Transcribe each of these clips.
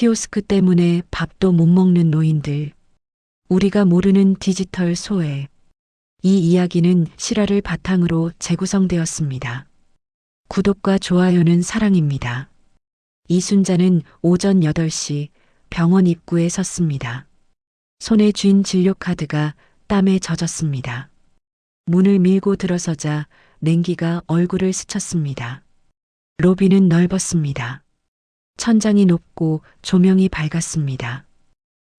키오스크 때문에 밥도 못 먹는 노인들. 우리가 모르는 디지털 소외. 이 이야기는 실화를 바탕으로 재구성되었습니다. 구독과 좋아요는 사랑입니다. 이순자는 오전 8시 병원 입구에 섰습니다. 손에 쥔 진료카드가 땀에 젖었습니다. 문을 밀고 들어서자 냉기가 얼굴을 스쳤습니다. 로비는 넓었습니다. 천장이 높고 조명이 밝았습니다.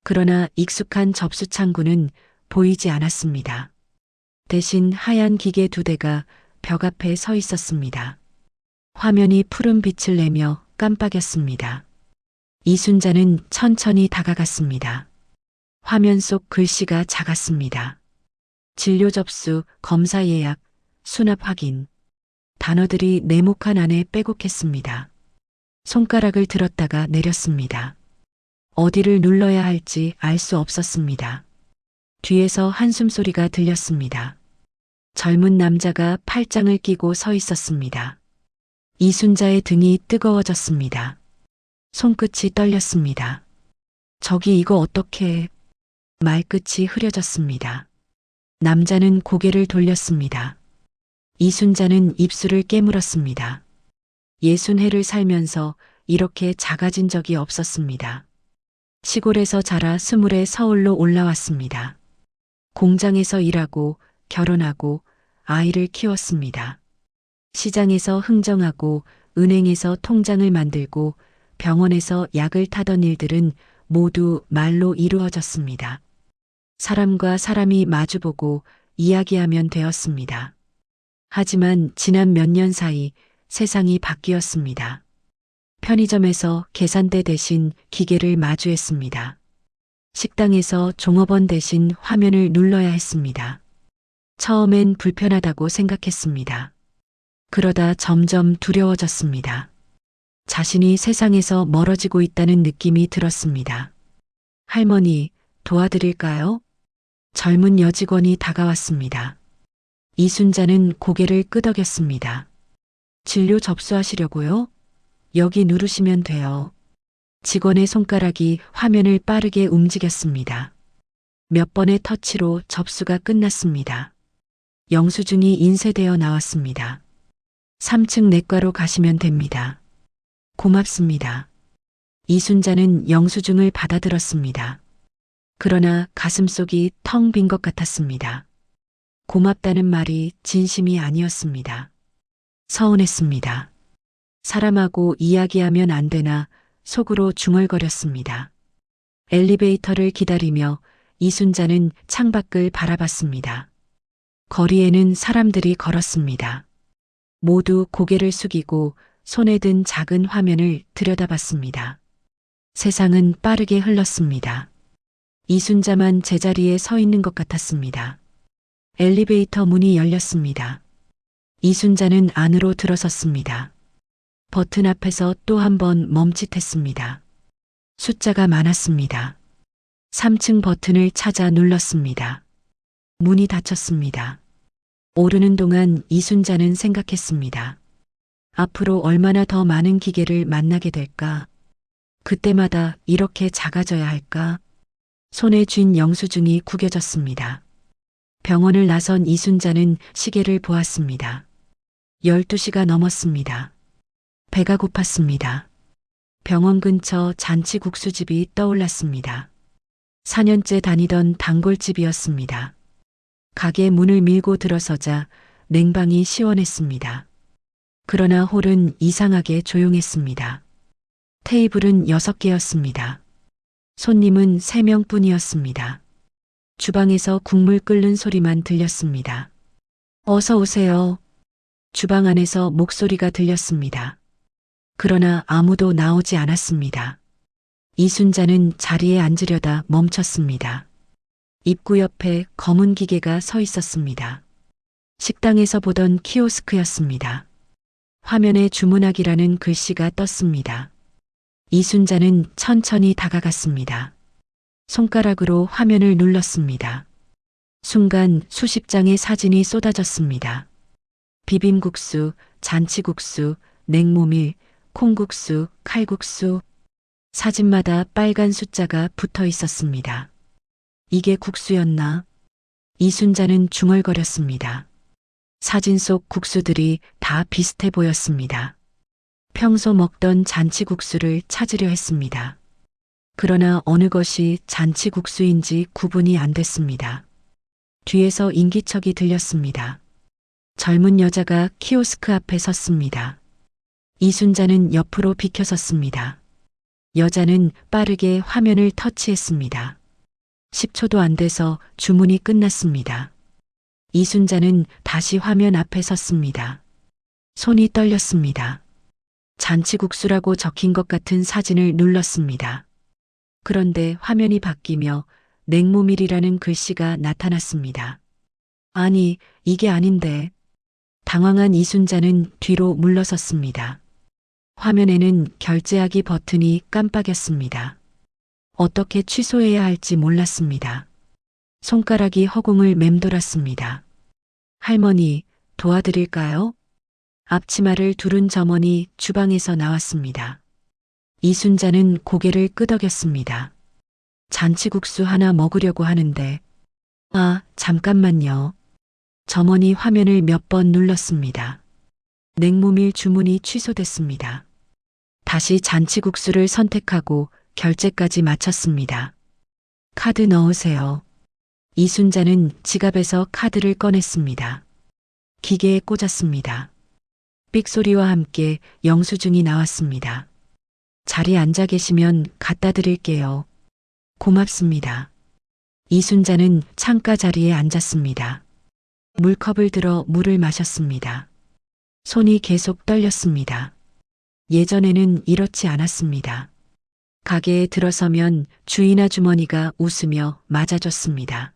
그러나 익숙한 접수 창구는 보이지 않았습니다. 대신 하얀 기계 2대가 벽 앞에 서 있었습니다. 화면이 푸른 빛을 내며 깜빡였습니다. 이순자는 천천히 다가갔습니다. 화면 속 글씨가 작았습니다. 진료 접수, 검사 예약, 수납 확인. 단어들이 네모칸 안에 빼곡했습니다. 손가락을 들었다가 내렸습니다. 어디를 눌러야 할지 알 수 없었습니다. 뒤에서 한숨 소리가 들렸습니다. 젊은 남자가 팔짱을 끼고 서 있었습니다. 이순자의 등이 뜨거워졌습니다. 손끝이 떨렸습니다. 저기 이거 어떻게... 말끝이 흐려졌습니다. 남자는 고개를 돌렸습니다. 이순자는 입술을 깨물었습니다. 60해를 살면서 이렇게 작아진 적이 없었습니다. 시골에서 자라 20에 서울로 올라왔습니다. 공장에서 일하고 결혼하고 아이를 키웠습니다. 시장에서 흥정하고 은행에서 통장을 만들고 병원에서 약을 타던 일들은 모두 말로 이루어졌습니다. 사람과 사람이 마주보고 이야기하면 되었습니다. 하지만 지난 몇 년 사이 세상이 바뀌었습니다. 편의점에서 계산대 대신 기계를 마주했습니다. 식당에서 종업원 대신 화면을 눌러야 했습니다. 처음엔 불편하다고 생각했습니다. 그러다 점점 두려워졌습니다. 자신이 세상에서 멀어지고 있다는 느낌이 들었습니다. 할머니, 도와드릴까요? 젊은 여직원이 다가왔습니다. 이순자는 고개를 끄덕였습니다. 진료 접수하시려고요? 여기 누르시면 돼요. 직원의 손가락이 화면을 빠르게 움직였습니다. 몇 번의 터치로 접수가 끝났습니다. 영수증이 인쇄되어 나왔습니다. 3층 내과로 가시면 됩니다. 고맙습니다. 이순자는 영수증을 받아들었습니다. 그러나 가슴속이 텅 빈 것 같았습니다. 고맙다는 말이 진심이 아니었습니다. 서운했습니다. 사람하고 이야기하면 안 되나 속으로 중얼거렸습니다. 엘리베이터를 기다리며 이순자는 창밖을 바라봤습니다. 거리에는 사람들이 걸었습니다. 모두 고개를 숙이고 손에 든 작은 화면을 들여다봤습니다. 세상은 빠르게 흘렀습니다. 이순자만 제자리에 서 있는 것 같았습니다. 엘리베이터 문이 열렸습니다. 이순자는 안으로 들어섰습니다. 버튼 앞에서 또 한 번 멈칫했습니다. 숫자가 많았습니다. 3층 버튼을 찾아 눌렀습니다. 문이 닫혔습니다. 오르는 동안 이순자는 생각했습니다. 앞으로 얼마나 더 많은 기계를 만나게 될까? 그때마다 이렇게 작아져야 할까? 손에 쥔 영수증이 구겨졌습니다. 병원을 나선 이순자는 시계를 보았습니다. 12시가 넘었습니다. 배가 고팠습니다. 병원 근처 잔치국수집이 떠올랐습니다. 4년째 다니던 단골집이었습니다. 가게 문을 밀고 들어서자 냉방이 시원했습니다. 그러나 홀은 이상하게 조용했습니다. 테이블은 6개였습니다. 손님은 3명뿐이었습니다. 주방에서 국물 끓는 소리만 들렸습니다. 어서 오세요. 주방 안에서 목소리가 들렸습니다. 그러나 아무도 나오지 않았습니다. 이순자는 자리에 앉으려다 멈췄습니다. 입구 옆에 검은 기계가 서 있었습니다. 식당에서 보던 키오스크였습니다. 화면에 주문하기라는 글씨가 떴습니다. 이순자는 천천히 다가갔습니다. 손가락으로 화면을 눌렀습니다. 순간 수십 장의 사진이 쏟아졌습니다. 비빔국수, 잔치국수, 냉모밀, 콩국수, 칼국수. 사진마다 빨간 숫자가 붙어 있었습니다. 이게 국수였나? 이순자는 중얼거렸습니다. 사진 속 국수들이 다 비슷해 보였습니다. 평소 먹던 잔치국수를 찾으려 했습니다. 그러나 어느 것이 잔치국수인지 구분이 안 됐습니다. 뒤에서 인기척이 들렸습니다. 젊은 여자가 키오스크 앞에 섰습니다. 이순자는 옆으로 비켜섰습니다. 여자는 빠르게 화면을 터치했습니다. 10초도 안 돼서 주문이 끝났습니다. 이순자는 다시 화면 앞에 섰습니다. 손이 떨렸습니다. 잔치국수라고 적힌 것 같은 사진을 눌렀습니다. 그런데 화면이 바뀌며 냉모밀이라는 글씨가 나타났습니다. 아니, 이게 아닌데. 당황한 이순자는 뒤로 물러섰습니다. 화면에는 결제하기 버튼이 깜빡였습니다. 어떻게 취소해야 할지 몰랐습니다. 손가락이 허공을 맴돌았습니다. 할머니, 도와드릴까요? 앞치마를 두른 점원이 주방에서 나왔습니다. 이순자는 고개를 끄덕였습니다. 잔치국수 하나 먹으려고 하는데. 아, 잠깐만요. 점원이 화면을 몇 번 눌렀습니다. 냉모밀 주문이 취소됐습니다. 다시 잔치국수를 선택하고 결제까지 마쳤습니다. 카드 넣으세요. 이순자는 지갑에서 카드를 꺼냈습니다. 기계에 꽂았습니다. 삑소리와 함께 영수증이 나왔습니다. 자리에 앉아 계시면 갖다 드릴게요. 고맙습니다. 이순자는 창가 자리에 앉았습니다. 물컵을 들어 물을 마셨습니다. 손이 계속 떨렸습니다. 예전에는 이렇지 않았습니다. 가게에 들어서면 주인 아주머니가 웃으며 맞아줬습니다.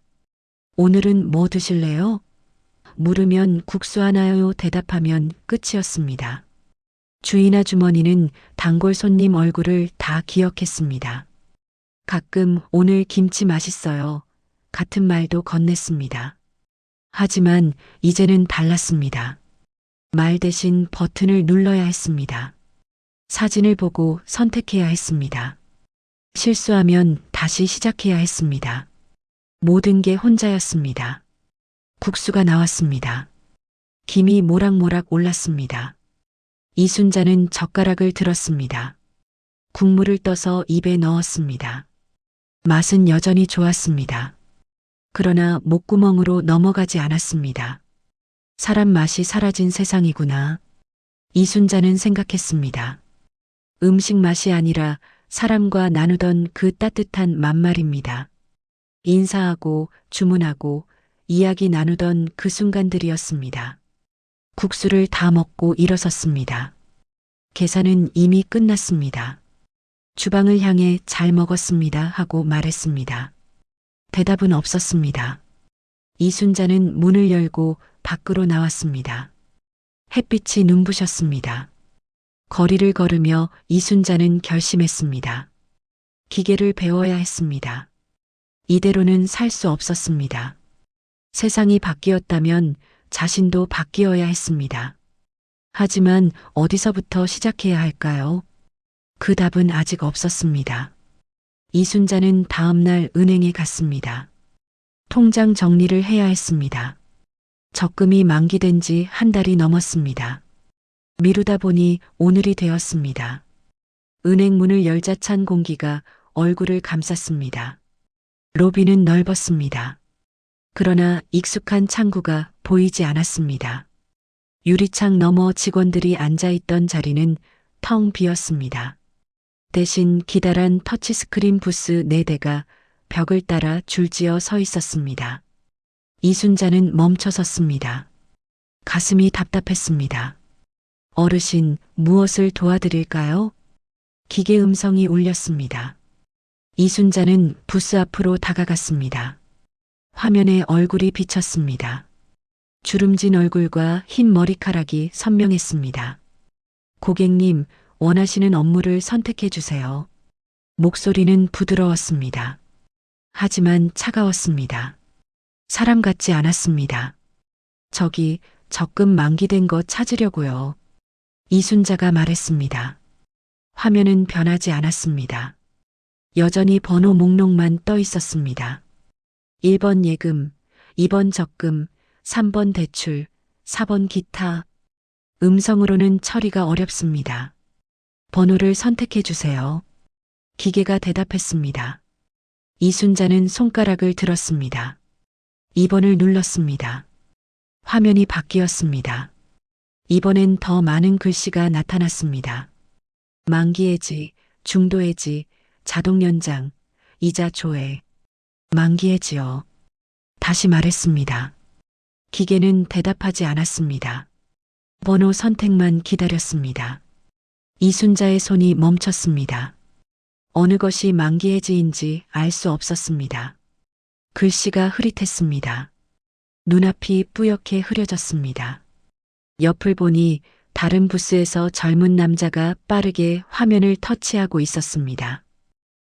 오늘은 뭐 드실래요? 물으면 국수 하나요 대답하면 끝이었습니다. 주인 아주머니는 단골 손님 얼굴을 다 기억했습니다. 가끔 오늘 김치 맛있어요. 같은 말도 건넸습니다. 하지만 이제는 달랐습니다. 말 대신 버튼을 눌러야 했습니다. 사진을 보고 선택해야 했습니다. 실수하면 다시 시작해야 했습니다. 모든 게 혼자였습니다. 국수가 나왔습니다. 김이 모락모락 올랐습니다. 이순자는 젓가락을 들었습니다. 국물을 떠서 입에 넣었습니다. 맛은 여전히 좋았습니다. 그러나 목구멍으로 넘어가지 않았습니다. 사람 맛이 사라진 세상이구나. 이순자는 생각했습니다. 음식 맛이 아니라 사람과 나누던 그 따뜻한 만말입니다. 인사하고 주문하고 이야기 나누던 그 순간들이었습니다. 국수를 다 먹고 일어섰습니다. 계산은 이미 끝났습니다. 주방을 향해 잘 먹었습니다 하고 말했습니다. 대답은 없었습니다. 이순자는 문을 열고 밖으로 나왔습니다. 햇빛이 눈부셨습니다. 거리를 걸으며 이순자는 결심했습니다. 기계를 배워야 했습니다. 이대로는 살 수 없었습니다. 세상이 바뀌었다면 자신도 바뀌어야 했습니다. 하지만 어디서부터 시작해야 할까요? 그 답은 아직 없었습니다. 이순자는 다음 날 은행에 갔습니다. 통장 정리를 해야 했습니다. 적금이 만기된 지 한 달이 넘었습니다. 미루다 보니 오늘이 되었습니다. 은행 문을 열자 찬 공기가 얼굴을 감쌌습니다. 로비는 넓었습니다. 그러나 익숙한 창구가 보이지 않았습니다. 유리창 너머 직원들이 앉아있던 자리는 텅 비었습니다. 대신 기다란 터치스크린 부스 4대가 벽을 따라 줄지어 서 있었습니다. 이순자는 멈춰 섰습니다. 가슴이 답답했습니다. 어르신, 무엇을 도와드릴까요? 기계 음성이 울렸습니다. 이순자는 부스 앞으로 다가갔습니다. 화면에 얼굴이 비쳤습니다. 주름진 얼굴과 흰 머리카락이 선명했습니다. 고객님, 원하시는 업무를 선택해 주세요. 목소리는 부드러웠습니다. 하지만 차가웠습니다. 사람 같지 않았습니다. 저기 적금 만기된 거 찾으려고요. 이순자가 말했습니다. 화면은 변하지 않았습니다. 여전히 번호 목록만 떠 있었습니다. 1번 예금, 2번 적금, 3번 대출, 4번 기타. 음성으로는 처리가 어렵습니다. 번호를 선택해 주세요. 기계가 대답했습니다. 이순자는 손가락을 들었습니다. 2번을 눌렀습니다. 화면이 바뀌었습니다. 이번엔 더 많은 글씨가 나타났습니다. 만기해지, 중도해지, 자동 연장, 이자 조회. 만기해지요. 다시 말했습니다. 기계는 대답하지 않았습니다. 번호 선택만 기다렸습니다. 이순자의 손이 멈췄습니다. 어느 것이 만기해지인지 알 수 없었습니다. 글씨가 흐릿했습니다. 눈앞이 뿌옇게 흐려졌습니다. 옆을 보니 다른 부스에서 젊은 남자가 빠르게 화면을 터치하고 있었습니다.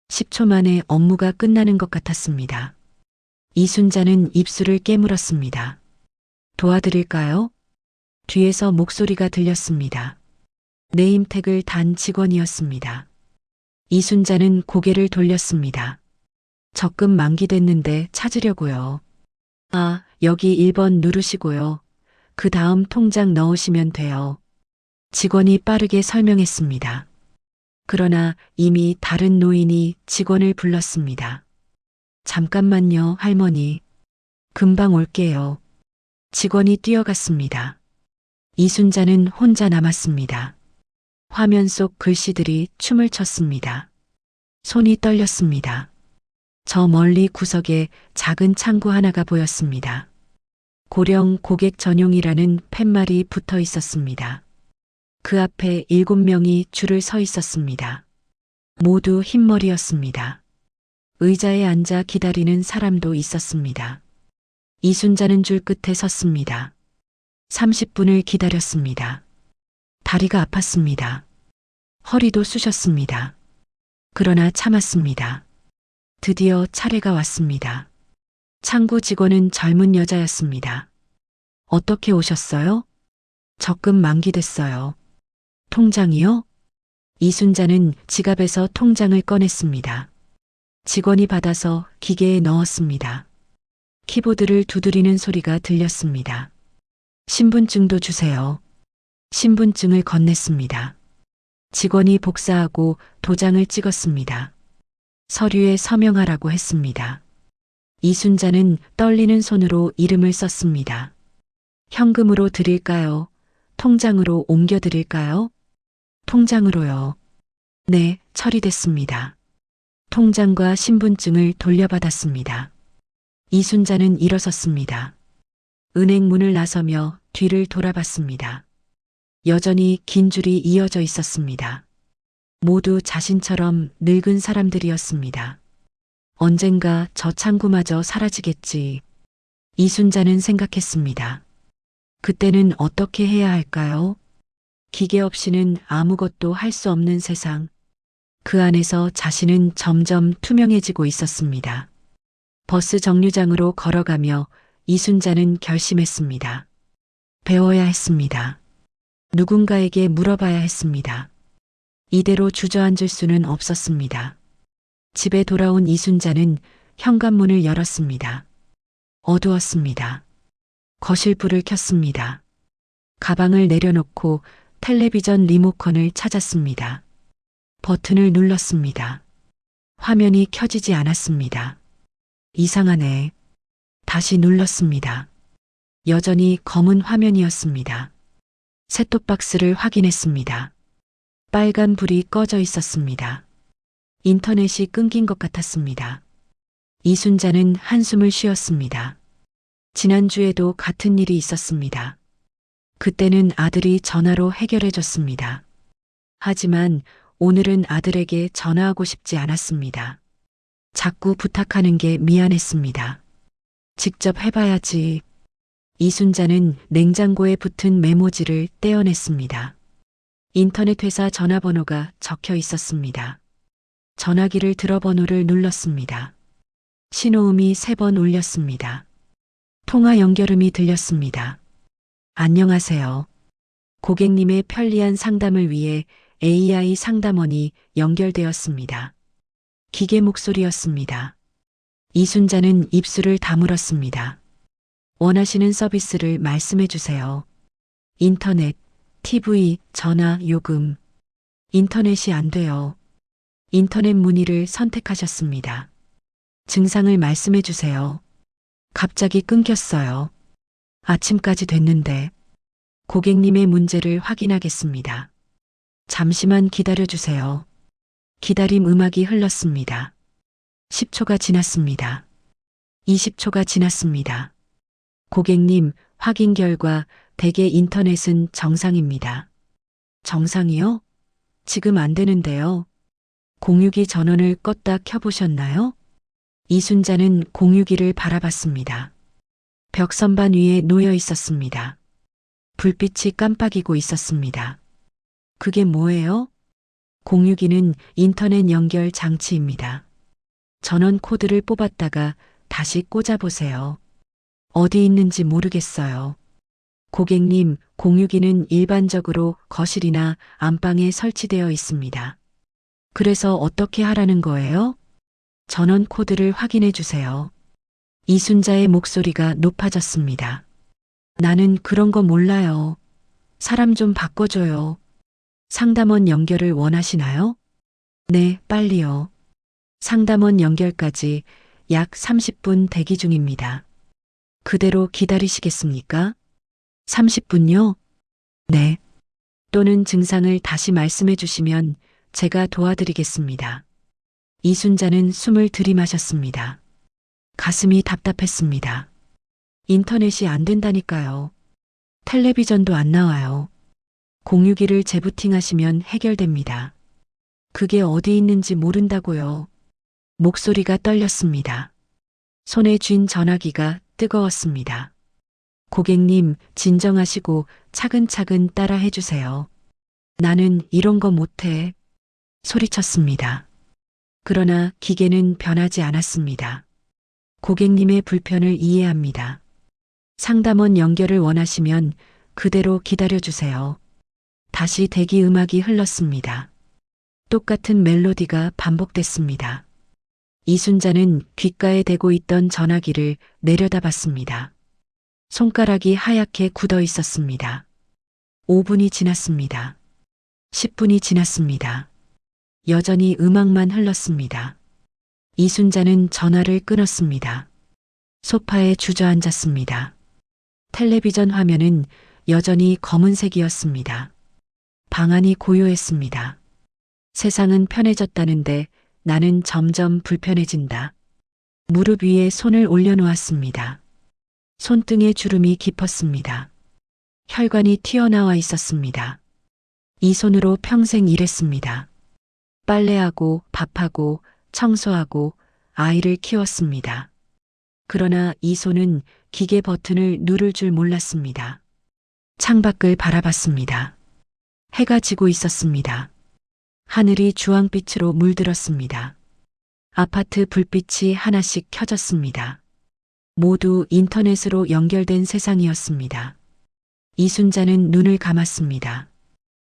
10초 만에 업무가 끝나는 것 같았습니다. 이순자는 입술을 깨물었습니다. 도와드릴까요? 뒤에서 목소리가 들렸습니다. 네임택을 단 직원이었습니다. 이순자는 고개를 돌렸습니다. 적금 만기됐는데 찾으려고요. 아, 여기 1번 누르시고요. 그 다음 통장 넣으시면 돼요. 직원이 빠르게 설명했습니다. 그러나 이미 다른 노인이 직원을 불렀습니다. 잠깐만요, 할머니. 금방 올게요. 직원이 뛰어갔습니다. 이순자는 혼자 남았습니다. 화면 속 글씨들이 춤을 췄습니다. 손이 떨렸습니다. 저 멀리 구석에 작은 창구 하나가 보였습니다. 고령 고객 전용이라는 팻말이 붙어 있었습니다. 그 앞에 7명이 줄을 서 있었습니다. 모두 흰머리였습니다. 의자에 앉아 기다리는 사람도 있었습니다. 이순자는 줄 끝에 섰습니다. 30분을 기다렸습니다. 다리가 아팠습니다. 허리도 쑤셨습니다. 그러나 참았습니다. 드디어 차례가 왔습니다. 창구 직원은 젊은 여자였습니다. 어떻게 오셨어요? 적금 만기됐어요. 통장이요? 이순자는 지갑에서 통장을 꺼냈습니다. 직원이 받아서 기계에 넣었습니다. 키보드를 두드리는 소리가 들렸습니다. 신분증도 주세요. 신분증을 건넸습니다. 직원이 복사하고 도장을 찍었습니다. 서류에 서명하라고 했습니다. 이순자는 떨리는 손으로 이름을 썼습니다. 현금으로 드릴까요? 통장으로 옮겨 드릴까요? 통장으로요. 네, 처리됐습니다. 통장과 신분증을 돌려받았습니다. 이순자는 일어섰습니다. 은행 문을 나서며 뒤를 돌아봤습니다. 여전히 긴 줄이 이어져 있었습니다. 모두 자신처럼 늙은 사람들이었습니다. 언젠가 저 창구마저 사라지겠지. 이순자는 생각했습니다. 그때는 어떻게 해야 할까요? 기계 없이는 아무것도 할 수 없는 세상. 그 안에서 자신은 점점 투명해지고 있었습니다. 버스 정류장으로 걸어가며 이순자는 결심했습니다. 배워야 했습니다. 누군가에게 물어봐야 했습니다. 이대로 주저앉을 수는 없었습니다. 집에 돌아온 이순자는 현관문을 열었습니다. 어두웠습니다. 거실 불을 켰습니다. 가방을 내려놓고 텔레비전 리모컨을 찾았습니다. 버튼을 눌렀습니다. 화면이 켜지지 않았습니다. 이상하네. 다시 눌렀습니다. 여전히 검은 화면이었습니다. 셋톱박스를 확인했습니다. 빨간 불이 꺼져 있었습니다. 인터넷이 끊긴 것 같았습니다. 이순자는 한숨을 쉬었습니다. 지난주에도 같은 일이 있었습니다. 그때는 아들이 전화로 해결해 줬습니다. 하지만 오늘은 아들에게 전화하고 싶지 않았습니다. 자꾸 부탁하는 게 미안했습니다. 직접 해봐야지. 이순자는 냉장고에 붙은 메모지를 떼어냈습니다. 인터넷 회사 전화번호가 적혀 있었습니다. 전화기를 들어 번호를 눌렀습니다. 신호음이 3번 울렸습니다. 통화 연결음이 들렸습니다. 안녕하세요. 고객님의 편리한 상담을 위해 AI 상담원이 연결되었습니다. 기계 목소리였습니다. 이순자는 입술을 다물었습니다. 원하시는 서비스를 말씀해 주세요. 인터넷, TV, 전화, 요금. 인터넷이 안 돼요. 인터넷 문의를 선택하셨습니다. 증상을 말씀해 주세요. 갑자기 끊겼어요. 아침까지 됐는데. 고객님의 문제를 확인하겠습니다. 잠시만 기다려 주세요. 기다림 음악이 흘렀습니다. 10초가 지났습니다. 20초가 지났습니다. 고객님, 확인 결과 대개 인터넷은 정상입니다. 정상이요? 지금 안 되는데요. 공유기 전원을 껐다 켜보셨나요? 이순자는 공유기를 바라봤습니다. 벽 선반 위에 놓여 있었습니다. 불빛이 깜빡이고 있었습니다. 그게 뭐예요? 공유기는 인터넷 연결 장치입니다. 전원 코드를 뽑았다가 다시 꽂아보세요. 어디 있는지 모르겠어요. 고객님, 공유기는 일반적으로 거실이나 안방에 설치되어 있습니다. 그래서 어떻게 하라는 거예요? 전원 코드를 확인해 주세요. 이순자의 목소리가 높아졌습니다. 나는 그런 거 몰라요. 사람 좀 바꿔줘요. 상담원 연결을 원하시나요? 네, 빨리요. 상담원 연결까지 약 30분 대기 중입니다. 그대로 기다리시겠습니까? 30분요? 네. 또는 증상을 다시 말씀해 주시면 제가 도와드리겠습니다. 이순자는 숨을 들이마셨습니다. 가슴이 답답했습니다. 인터넷이 안 된다니까요. 텔레비전도 안 나와요. 공유기를 재부팅하시면 해결됩니다. 그게 어디 있는지 모른다고요. 목소리가 떨렸습니다. 손에 쥔 전화기가 뜨거웠습니다. 고객님, 진정하시고 차근차근 따라 해주세요. 나는 이런 거 못해. 소리쳤습니다. 그러나 기계는 변하지 않았습니다. 고객님의 불편을 이해합니다. 상담원 연결을 원하시면 그대로 기다려주세요. 다시 대기 음악이 흘렀습니다. 똑같은 멜로디가 반복됐습니다. 이순자는 귓가에 대고 있던 전화기를 내려다봤습니다. 손가락이 하얗게 굳어 있었습니다. 5분이 지났습니다. 10분이 지났습니다. 여전히 음악만 흘렀습니다. 이순자는 전화를 끊었습니다. 소파에 주저앉았습니다. 텔레비전 화면은 여전히 검은색이었습니다. 방안이 고요했습니다. 세상은 편해졌다는데 나는 점점 불편해진다. 무릎 위에 손을 올려놓았습니다. 손등에 주름이 깊었습니다. 혈관이 튀어나와 있었습니다. 이 손으로 평생 일했습니다. 빨래하고 밥하고 청소하고 아이를 키웠습니다. 그러나 이 손은 기계 버튼을 누를 줄 몰랐습니다. 창밖을 바라봤습니다. 해가 지고 있었습니다. 하늘이 주황빛으로 물들었습니다. 아파트 불빛이 하나씩 켜졌습니다. 모두 인터넷으로 연결된 세상이었습니다. 이순자는 눈을 감았습니다.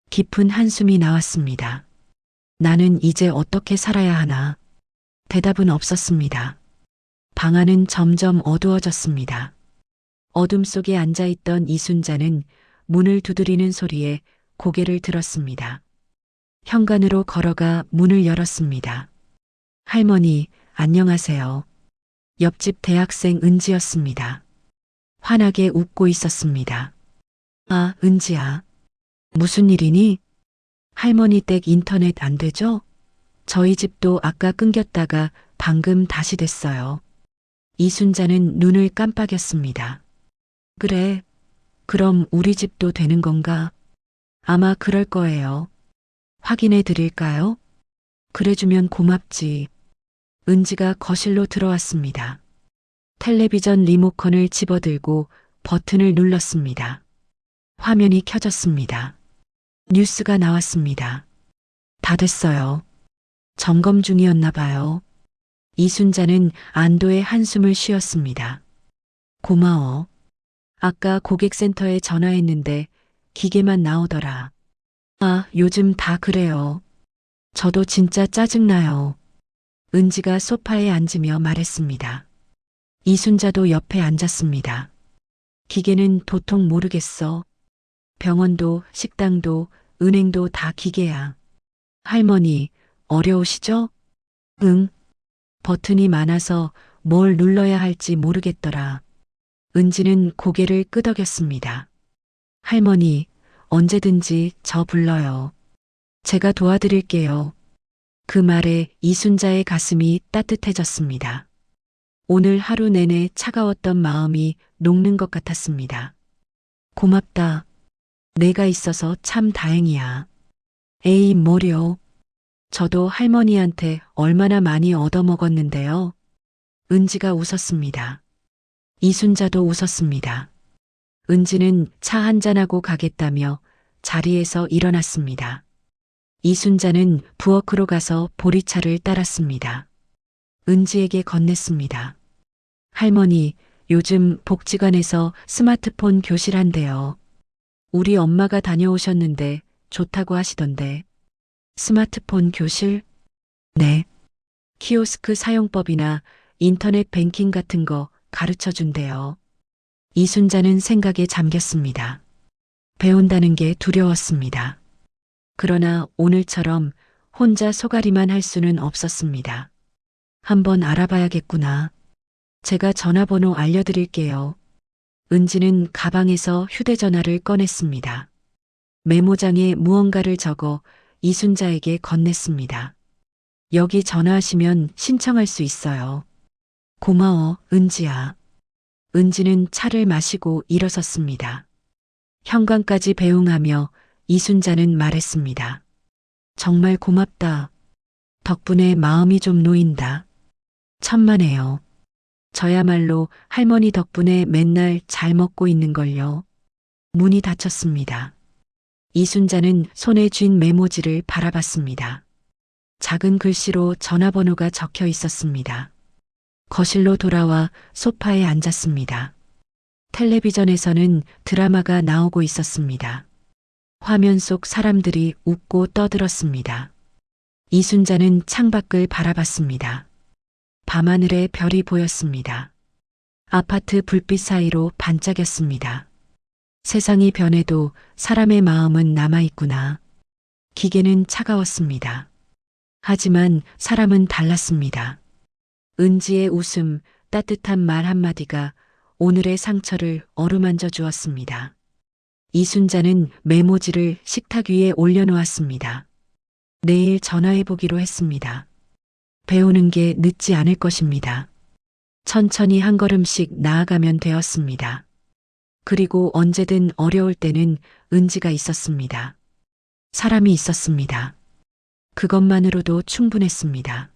깊은 한숨이 나왔습니다. 나는 이제 어떻게 살아야 하나? 대답은 없었습니다. 방 안은 점점 어두워졌습니다. 어둠 속에 앉아있던 이순자는 문을 두드리는 소리에 고개를 들었습니다. 현관으로 걸어가 문을 열었습니다. 할머니, 안녕하세요. 옆집 대학생 은지였습니다. 환하게 웃고 있었습니다. 아, 은지야. 무슨 일이니? 할머니 댁 인터넷 안 되죠? 저희 집도 아까 끊겼다가 방금 다시 됐어요. 이순자는 눈을 깜빡였습니다. 그래. 그럼 우리 집도 되는 건가? 아마 그럴 거예요. 확인해 드릴까요? 그래주면 고맙지. 은지가 거실로 들어왔습니다. 텔레비전 리모컨을 집어들고 버튼을 눌렀습니다. 화면이 켜졌습니다. 뉴스가 나왔습니다. 다 됐어요. 점검 중이었나 봐요. 이순자는 안도의 한숨을 쉬었습니다. 고마워. 아까 고객센터에 전화했는데 기계만 나오더라. 아, 요즘 다 그래요. 저도 진짜 짜증나요. 은지가 소파에 앉으며 말했습니다. 이순자도 옆에 앉았습니다. 기계는 도통 모르겠어. 병원도, 식당도, 은행도 다 기계야. 할머니, 어려우시죠? 응. 버튼이 많아서 뭘 눌러야 할지 모르겠더라. 은지는 고개를 끄덕였습니다. 할머니, 언제든지 저 불러요. 제가 도와드릴게요. 그 말에 이순자의 가슴이 따뜻해졌습니다. 오늘 하루 내내 차가웠던 마음이 녹는 것 같았습니다. 고맙다. 내가 있어서 참 다행이야. 에이, 뭐려. 저도 할머니한테 얼마나 많이 얻어먹었는데요. 은지가 웃었습니다. 이순자도 웃었습니다. 은지는 차 한잔하고 가겠다며 자리에서 일어났습니다. 이순자는 부엌으로 가서 보리차를 따랐습니다. 은지에게 건넸습니다. 할머니, 요즘 복지관에서 스마트폰 교실한대요. 우리 엄마가 다녀오셨는데 좋다고 하시던데. 스마트폰 교실? 네. 키오스크 사용법이나 인터넷 뱅킹 같은 거 가르쳐 준대요. 이순자는 생각에 잠겼습니다. 배운다는 게 두려웠습니다. 그러나 오늘처럼 혼자 소가리만 할 수는 없었습니다. 한번 알아봐야겠구나. 제가 전화번호 알려드릴게요. 은지는 가방에서 휴대전화를 꺼냈습니다. 메모장에 무언가를 적어 이순자에게 건넸습니다. 여기 전화하시면 신청할 수 있어요. 고마워, 은지야. 은지는 차를 마시고 일어섰습니다. 현관까지 배웅하며 이순자는 말했습니다. 정말 고맙다. 덕분에 마음이 좀 놓인다. 천만에요. 저야말로 할머니 덕분에 맨날 잘 먹고 있는걸요. 문이 닫혔습니다. 이순자는 손에 쥔 메모지를 바라봤습니다. 작은 글씨로 전화번호가 적혀 있었습니다. 거실로 돌아와 소파에 앉았습니다. 텔레비전에서는 드라마가 나오고 있었습니다. 화면 속 사람들이 웃고 떠들었습니다. 이순자는 창밖을 바라봤습니다. 밤하늘에 별이 보였습니다. 아파트 불빛 사이로 반짝였습니다. 세상이 변해도 사람의 마음은 남아있구나. 기계는 차가웠습니다. 하지만 사람은 달랐습니다. 은지의 웃음, 따뜻한 말 한마디가 오늘의 상처를 어루만져 주었습니다. 이순자는 메모지를 식탁 위에 올려놓았습니다. 내일 전화해보기로 했습니다. 배우는 게 늦지 않을 것입니다. 천천히 한 걸음씩 나아가면 되었습니다. 그리고 언제든 어려울 때는 은지가 있었습니다. 사람이 있었습니다. 그것만으로도 충분했습니다.